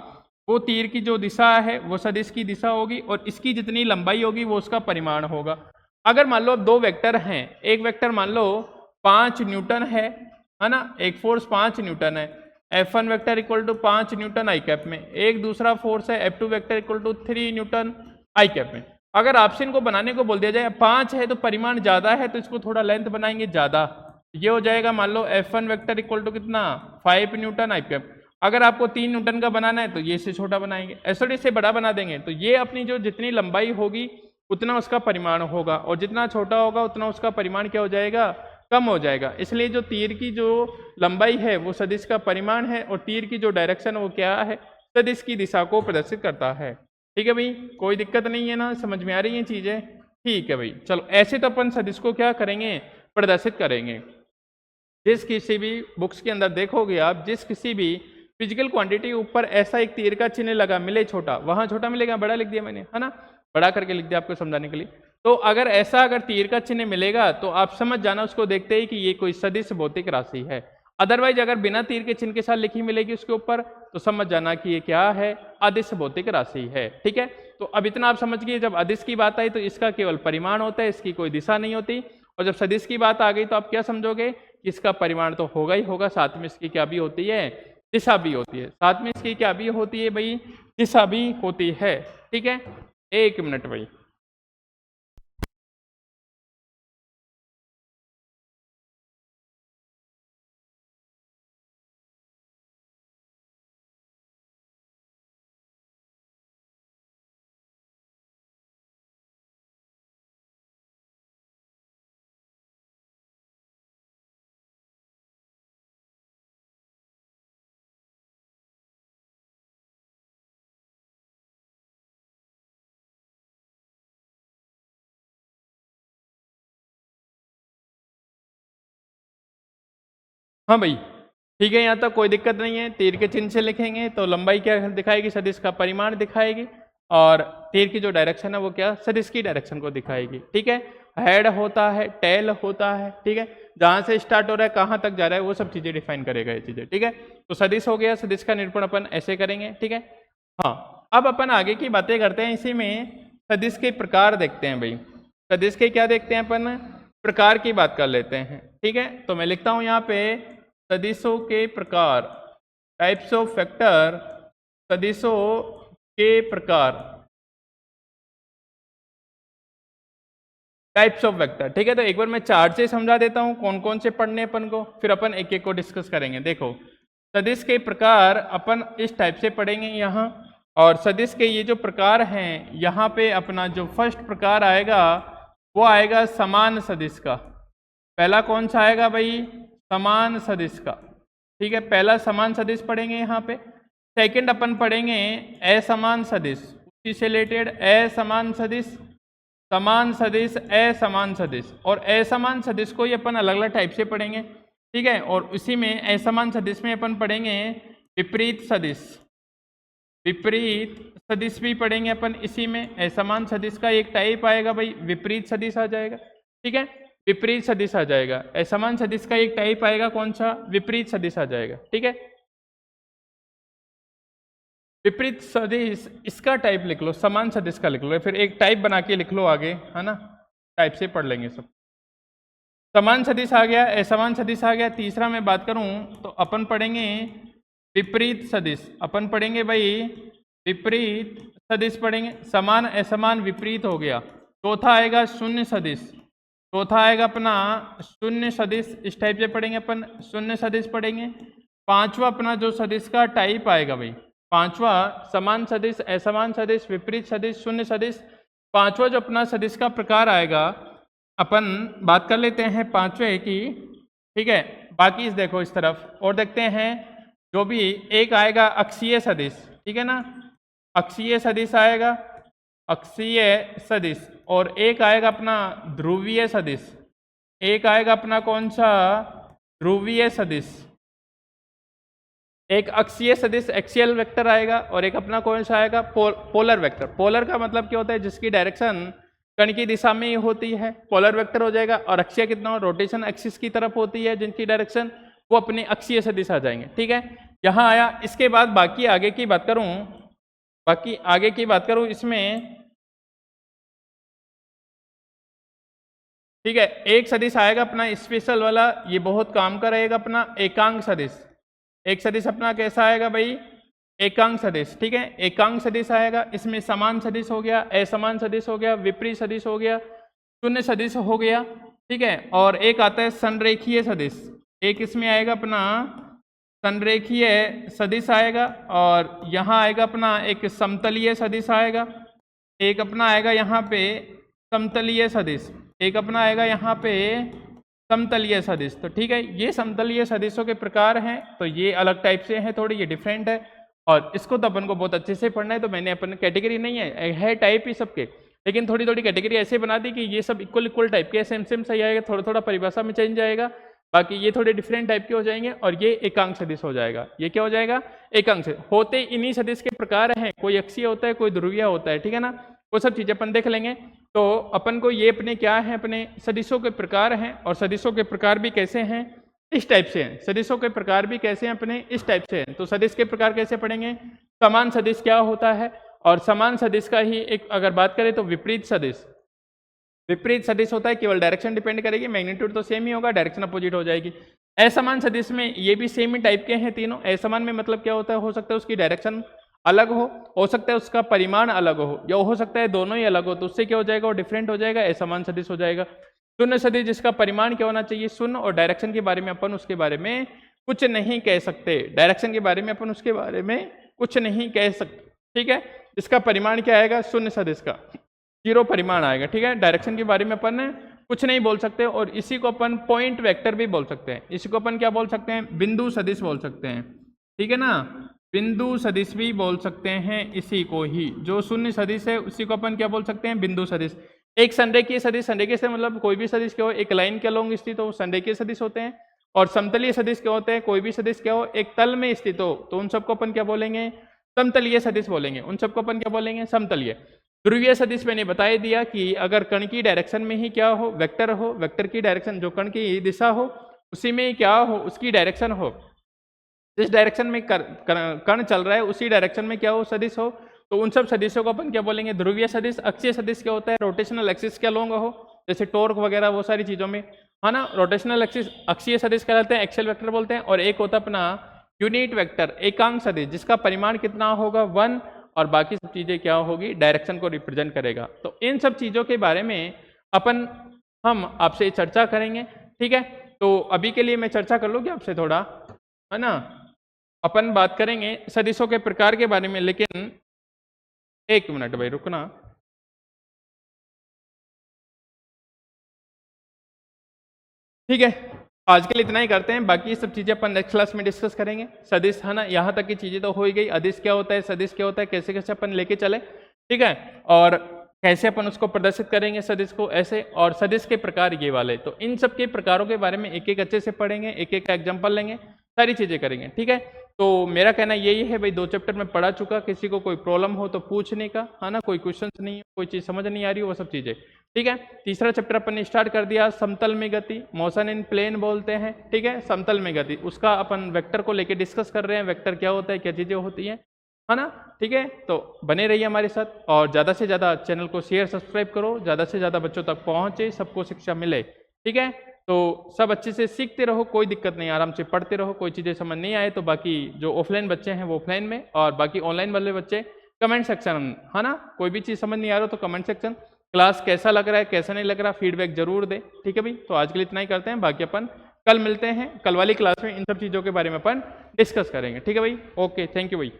वो तीर की जो दिशा है वो सदिश की दिशा होगी, और इसकी जितनी लंबाई होगी वो उसका परिमाण होगा। अगर मान लो दो वेक्टर हैं, एक वेक्टर मान लो 5 न्यूटन है ना, एक फोर्स 5 न्यूटन है, F1 vector equal to 5 newton i cap में, एक दूसरा फोर्स है F2 vector equal to 3 newton i cap में। अगर आपसे इनको बनाने को बोल दिया जाए, 5 है तो परिमाण ज़्यादा है तो इसको थोड़ा लेंथ बनाएंगे ज़्यादा, ये हो जाएगा मान लो F1 वेक्टर इक्वल टू कितना 5 न्यूटन आई कैप। अगर आपको 3 न्यूटन का बनाना है तो ये से छोटा बनाएंगे, ऐसे से बड़ा बना देंगे, तो ये अपनी जो जितनी लंबाई होगी उतना उसका परिमाण होगा, और जितना छोटा होगा उतना उसका परिमाण क्या हो जाएगा, कम हो जाएगा। इसलिए जो तीर की जो लंबाई है वो सदिश का परिमाण है और तीर की जो डायरेक्शन वो क्या है, सदिश की दिशा को प्रदर्शित करता है। ठीक है भाई, कोई दिक्कत नहीं है ना, समझ में आ रही है चीजें? ठीक है भाई, चलो ऐसे तो अपन सदिश को क्या करेंगे, प्रदर्शित करेंगे। जिस किसी भी बुक्स के अंदर देखोगे आप, जिस किसी भी फिजिकल क्वांटिटी ऊपर ऐसा एक तीर का चिन्ह लगा मिले छोटा, वहां छोटा मिलेगा, बड़ा लिख दिया मैंने, है ना, बड़ा करके लिख दिया आपको समझाने के लिए। तो अगर ऐसा अगर तीर का चिन्ह मिलेगा तो आप समझ जाना उसको देखते ही कि ये कोई सदिश भौतिक राशि है। अदरवाइज अगर बिना तीर के चिन्ह के साथ लिखी मिलेगी उसके ऊपर तो समझ जाना कि ये क्या है, अदिश भौतिक राशि है। ठीक है, तो अब इतना आप समझ गए, जब अदिश की बात आई तो इसका केवल परिमाण होता है, इसकी कोई दिशा नहीं होती। और जब सदिश की बात आ गई तो आप क्या समझोगे कि इसका परिमाण तो होगा ही होगा, साथ में इसकी क्या भी होती है, दिशा भी होती है। साथ में इसकी क्या भी होती है भाई, दिशा भी होती है। ठीक है, एक मिनट भाई। हाँ भाई, ठीक है, यहाँ तक कोई दिक्कत नहीं है। तीर के चिन्ह से लिखेंगे तो लंबाई क्या दिखाएगी, सदिश का परिमाण दिखाएगी, और तीर की जो डायरेक्शन है वो क्या, सदिश की डायरेक्शन को दिखाएगी। ठीक है, हेड होता है, टेल होता है, ठीक है, जहां से स्टार्ट हो रहा है कहाँ तक जा रहा है वो सब चीजें डिफाइन करेगा ये चीजें। ठीक है, तो सदिश हो गया, सदिश का निरूपण अपन ऐसे करेंगे। ठीक है, हाँ, अब अपन आगे की बातें करते हैं। इसी में सदिश के प्रकार देखते हैं भाई। सदिश के क्या देखते हैं अपन, प्रकार की बात कर लेते हैं। ठीक है, तो मैं लिखता हूं यहाँ पे सदिशों के प्रकार, टाइप्स ऑफ वेक्टर, सदिशों के प्रकार, टाइप्स ऑफ वेक्टर। ठीक है, तो एक बार मैं चार्ट से समझा देता हूं कौन कौन से पढ़ने अपन को, फिर अपन एक एक को डिस्कस करेंगे। देखो, सदिश के प्रकार अपन इस टाइप से पढ़ेंगे यहाँ, और सदिश के ये जो प्रकार हैं यहाँ पे अपना जो फर्स्ट प्रकार आएगा वो आएगा समान सदिश का। पहला कौन सा आएगा भाई, समान सदिश का। ठीक है, पहला समान सदिश पढ़ेंगे यहाँ पे। सेकंड अपन पढ़ेंगे असमान सदिश, उसी से रिलेटेड असमान सदिश, समान सदिश, असमान सदिश, और असमान सदिश को ये अपन अलग अलग टाइप से पढ़ेंगे। ठीक है, और उसी में असमान सदिश में अपन पढ़ेंगे विपरीत सदिश, विपरीत सदिश भी पढ़ेंगे अपन इसी में। असमान सदिश का एक टाइप आएगा भाई, विपरीत सदिश आ जाएगा। ठीक है, विपरीत सदिश आ जाएगा। असमान सदिश का एक टाइप आएगा, कौन सा, विपरीत सदिश आ जाएगा। ठीक है, विपरीत सदिश इसका टाइप लिख लो, समान सदिश का लिख लो, फिर एक टाइप बना के लिख लो आगे, है ना, टाइप से पढ़ लेंगे सब। समान सदिश आ गया, असमान सदिश आ गया। तीसरा मैं बात करूं तो अपन पढ़ेंगे विपरीत सदिश, अपन पढ़ेंगे भाई विपरीत सदिश पढ़ेंगे। समान असमान विपरीत हो गया। चौथा आएगा शून्य सदिश, चौथा आएगा अपना शून्य सदिश, इस टाइप से पढ़ेंगे अपन, शून्य सदिश पढ़ेंगे। पांचवा अपना जो सदिश का टाइप आएगा भाई, पांचवा समान सदिश, असमान सदिश, विपरीत सदिश, शून्य सदिश। पांचवा जो अपना सदिश का प्रकार आएगा, अपन बात कर लेते हैं पांचवे की। ठीक है, बाकी इस देखो इस तरफ और देखते हैं। जो भी एक आएगा अक्षीय सदिश, ठीक है ना, अक्षीय सदिश आएगा, अक्षीय सदिश, और एक आएगा अपना ध्रुवीय सदिश, एक आएगा अपना कौन सा, ध्रुवीय सदिश। एक अक्षीय सदिश एक्सियल वेक्टर आएगा, और एक अपना कौन सा आएगा, पोलर वेक्टर। पोलर का मतलब क्या होता है, जिसकी डायरेक्शन कण की दिशा में ही होती है, पोलर वेक्टर हो जाएगा। और अक्षीय कितना, रोटेशन एक्सिस की तरफ होती है, जिनकी डायरेक्शन वो अपनी अक्षीय सदिश आ जाएंगे। ठीक है, यहाँ आया। इसके बाद बाकी आगे की बात करूं, बाकी आगे की बात करूं इसमें, ठीक है, एक सदिश आएगा अपना स्पेशल वाला, ये बहुत काम का रहेगा अपना, एकांक सदिश। एक सदिश अपना कैसा आएगा भाई, एकांक सदिश। ठीक है, एकांक सदिश आएगा, इसमें समान सदिश हो गया, असमान सदिश हो गया, विपरीत सदिश हो गया, शून्य सदिश हो गया। ठीक है, और एक आता है संरेखीय सदिश, एक इसमें आएगा अपना संरेखीय सदिश आएगा, और यहाँ आएगा अपना एक समतलीय सदिश आएगा, एक अपना आएगा यहाँ पे समतलीय सदिश, एक अपना आएगा यहाँ पे समतलीय सदिश। तो ठीक है, ये समतलीय सदिशों के प्रकार हैं, तो ये अलग टाइप से हैं, थोड़ी ये डिफरेंट है, और इसको तो अपन को बहुत अच्छे से पढ़ना है। तो मैंने अपन कैटेगरी नहीं है टाइप ही सबके, लेकिन थोड़ी थोड़ी कैटेगरी ऐसे बना दी कि ये सब इक्वल इक्वल टाइप के, सेम सेम सही आएगा, थोड़ा थोड़ा परिभाषा में चेंज आएगा, बाकी ये थोड़े डिफरेंट टाइप के हो जाएंगे, और ये एकांक सदिश हो जाएगा। ये क्या हो जाएगा? एकांक सदिश। होते इन्हीं सदिश के प्रकार हैं, कोई अक्षीय होता है, कोई ध्रुवीय होता है, ठीक है ना, वो सब चीजें अपन देख लेंगे। तो अपन को ये अपने क्या है, अपने सदिशों के प्रकार हैं, और सदिशों के प्रकार भी कैसे हैं, इस टाइप से हैं। सदिशों के प्रकार भी कैसे हैं अपने, इस टाइप से हैं। तो सदिश के प्रकार कैसे पढ़ेंगे? समान सदिश क्या होता है, और समान सदिश का ही एक अगर बात करें तो विपरीत सदिश। विपरीत सदिश होता है, केवल डायरेक्शन डिपेंड करेगी, मैग्नीट्यूड तो सेम ही होगा, डायरेक्शन अपोजिट हो जाएगी। असमान सदिश में ये भी सेम ही टाइप के हैं तीनों। असमान में मतलब क्या होता है? हो सकता है उसकी डायरेक्शन अलग हो सकता है उसका परिमाण अलग हो, या हो सकता है दोनों ही अलग हो, तो उससे क्या हो जाएगा? वो डिफरेंट हो जाएगा, असमान सदिश हो जाएगा। शून्य सदिश जिसका परिमाण क्या होना चाहिए? शून्य, और डायरेक्शन के बारे में अपन उसके बारे में कुछ नहीं कह सकते, डायरेक्शन के बारे में अपन उसके बारे में कुछ नहीं कह सकते, ठीक है। इसका परिमाण क्या आएगा? शून्य सदिश का 0 परिमाण आएगा, ठीक है। डायरेक्शन के बारे में अपन कुछ नहीं बोल सकते, और इसी को अपन पॉइंट वेक्टर भी बोल सकते हैं। इसी को अपन क्या बोल सकते हैं? बिंदु सदिश बोल सकते हैं, ठीक है ना, बिंदु सदिश भी बोल सकते हैं इसी को ही। जो शून्य सदिश है उसी को अपन क्या बोल सकते हैं? बिंदु सदिश। एक संरेखीय सदिश, संरेखीय से मतलब कोई भी सदिश क्या हो, एक लाइन के अलोंग स्थित हो, संरेखीय सदिश होते हैं। और समतलीय सदिश क्या होते हैं? कोई भी सदिश क्या हो, एक तल में स्थित हो, तो उन सबको अपन क्या बोलेंगे? समतलीय सदिश बोलेंगे। उन सबको अपन क्या बोलेंगे? समतलीय। ध्रुवीय सदिश मैंने बता दिया कि अगर कण की डायरेक्शन में ही क्या हो, वेक्टर हो, वेक्टर की डायरेक्शन जो कण की दिशा हो उसी में क्या हो, उसकी डायरेक्शन हो, जिस डायरेक्शन में कण चल रहा है उसी डायरेक्शन में क्या हो, सदिश हो, तो उन सब सदिशों को अपन क्या बोलेंगे? ध्रुवीय सदिश। अक्षीय सदिश क्या होता है? रोटेशनल एक्सिस के अलोंग हो, जैसे टॉर्क वगैरह वो सारी चीजों में, है ना, रोटेशनल एक्सिस अक्षीय सदिश कहलाते हैं, एक्सेल वेक्टर बोलते हैं। और एक होता है अपना यूनिट वेक्टर, एकांक सदिश, जिसका परिमाण कितना होगा? 1, और बाकी सब चीजें क्या होगी? डायरेक्शन को रिप्रेजेंट करेगा। तो इन सब चीजों के बारे में अपन हम आपसे चर्चा करेंगे, ठीक है। तो अभी के लिए मैं चर्चा कर लूँगी आपसे थोड़ा, है ना, अपन बात करेंगे सदिशों के प्रकार के बारे में, लेकिन एक मिनट भाई रुकना। ठीक है, आज के लिए इतना ही करते हैं, बाकी सब चीजें अपन नेक्स्ट क्लास में डिस्कस करेंगे। सदिश, है ना, यहाँ तक की चीजें तो हो ही गई। अदिश क्या होता है, सदिश क्या होता है, कैसे कैसे अपन लेके चले, ठीक है, और कैसे अपन उसको प्रदर्शित करेंगे सदिश को ऐसे, और सदिश के प्रकार ये वाले। तो इन सब के प्रकारों के बारे में एक एक अच्छे से पढ़ेंगे, एक एक का एग्जाम्पल लेंगे, सारी चीजें करेंगे, ठीक है। तो मेरा कहना यही है भाई, 2 चैप्टर में पढ़ा चुका, किसी को कोई प्रॉब्लम हो तो पूछने का, है ना, कोई क्वेश्चन नहीं, कोई चीज समझ नहीं आ रही, वो सब चीजें, ठीक है। तीसरा चैप्टर अपन ने स्टार्ट कर दिया, समतल में गति, मोशन इन प्लेन बोलते हैं, ठीक है, समतल में गति, उसका अपन वेक्टर को लेके डिस्कस कर रहे हैं, वेक्टर क्या होता है, क्या चीजें होती हैं, है ना, ठीक है। तो बने रहिए हमारे साथ, और ज़्यादा से ज़्यादा चैनल को शेयर सब्सक्राइब करो, ज़्यादा से ज़्यादा बच्चों तक पहुँचे, सबको शिक्षा मिले, ठीक है। तो सब अच्छे से सीखते रहो, कोई दिक्कत नहीं, आराम से पढ़ते रहो। कोई चीज़ें समझ नहीं आए तो बाकी जो ऑफलाइन बच्चे हैं वो ऑफलाइन में, और बाकी ऑनलाइन वाले बच्चे कमेंट सेक्शन, है ना, कोई भी चीज़ समझ नहीं आ रहा तो कमेंट सेक्शन, क्लास कैसा लग रहा है कैसा नहीं लग रहा, फीडबैक जरूर दे, ठीक है भाई। तो आज के लिए इतना ही करते हैं, बाकी अपन कल मिलते हैं, कल वाली क्लास में इन सब चीज़ों के बारे में अपन डिस्कस करेंगे, ठीक है भाई। ओके, थैंक यू भाई।